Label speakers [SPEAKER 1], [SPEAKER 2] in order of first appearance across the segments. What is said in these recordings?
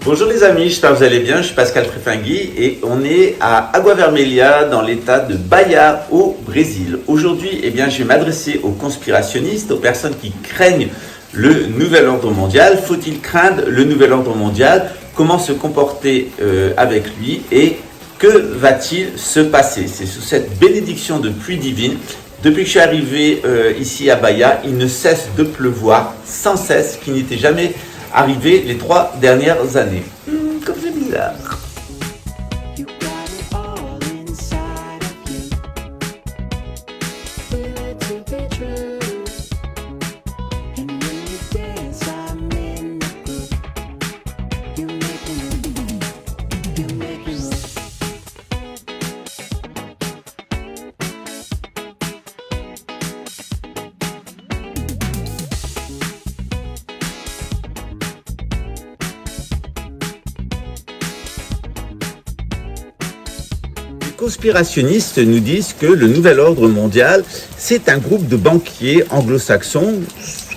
[SPEAKER 1] Bonjour les amis, j'espère que vous allez bien, je suis Pascal Prefingui et on est à Água Vermelha dans l'état de Bahia au Brésil. Aujourd'hui, je vais m'adresser aux conspirationnistes, aux personnes qui craignent le nouvel ordre mondial. Faut-il craindre le nouvel ordre mondial? Comment se comporter avec lui et que va-t-il se passer? C'est sous cette bénédiction de pluie divine. Depuis que je suis arrivé ici à Bahia, il ne cesse de pleuvoir sans cesse, qui n'était jamais arrivé les 3 dernières années. Comme c'est bizarre. Les conspirationnistes nous disent que le nouvel ordre mondial, c'est un groupe de banquiers anglo-saxons.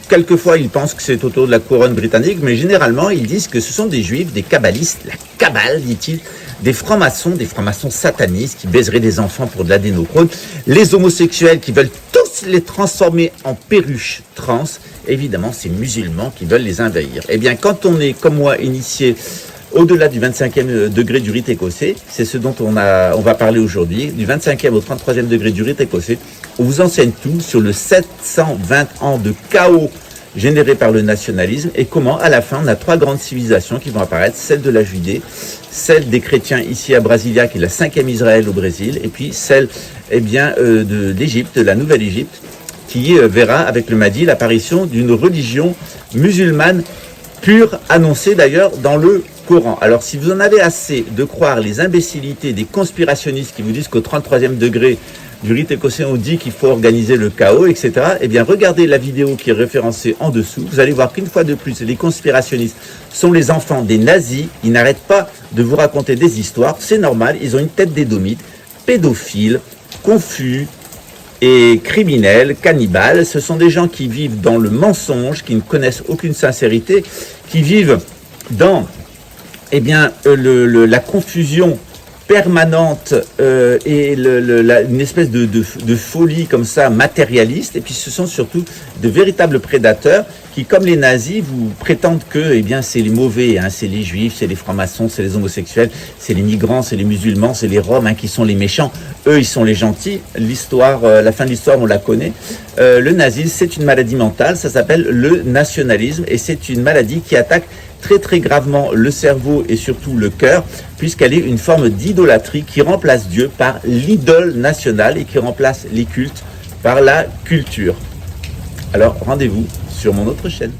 [SPEAKER 1] Quelquefois, ils pensent que c'est autour de la couronne britannique, mais généralement, ils disent que ce sont des juifs, des kabbalistes, la Kabbale, dit-il, des francs-maçons satanistes qui baiseraient des enfants pour de l'adénochrome, les homosexuels qui veulent tous les transformer en perruches trans, évidemment, ces musulmans qui veulent les envahir. Eh bien, quand on est, comme moi, initié au-delà du 25e degré du rite écossais, c'est ce dont on va parler aujourd'hui, du 25e au 33e degré du rite écossais. On vous enseigne tout sur le 720 ans de chaos généré par le nationalisme et comment, à la fin, on a 3 grandes civilisations qui vont apparaître, celle de la Judée, celle des chrétiens ici à Brasilia, qui est la 5e Israël au Brésil, et puis celle de l'Égypte, de la Nouvelle-Égypte, qui verra avec le Mahdi l'apparition d'une religion musulmane pure, annoncée d'ailleurs dans le Coran. Alors si vous en avez assez de croire les imbécilités des conspirationnistes qui vous disent qu'au 33e degré du rite écossais on dit qu'il faut organiser le chaos, etc., eh bien regardez la vidéo qui est référencée en dessous, vous allez voir qu'une fois de plus les conspirationnistes sont les enfants des nazis, ils n'arrêtent pas de vous raconter des histoires, c'est normal, ils ont une tête d'édomites, pédophiles, confus et criminels, cannibales. Ce sont des gens qui vivent dans le mensonge, qui ne connaissent aucune sincérité, qui vivent dans la confusion permanente et une espèce de folie comme ça matérialiste. Et puis ce sont surtout de véritables prédateurs qui, comme les nazis, vous prétendent que c'est les mauvais, c'est les juifs, c'est les francs-maçons, c'est les homosexuels, c'est les migrants, c'est les musulmans, c'est les roms qui sont les méchants. Eux, ils sont les gentils. L'histoire, la fin de l'histoire, on la connaît. Le nazisme, c'est une maladie mentale, ça s'appelle le nationalisme et c'est une maladie qui attaque très très gravement le cerveau et surtout le cœur, puisqu'elle est une forme d'idolâtrie qui remplace Dieu par l'idole nationale et qui remplace les cultes par la culture. Alors rendez-vous sur mon autre chaîne.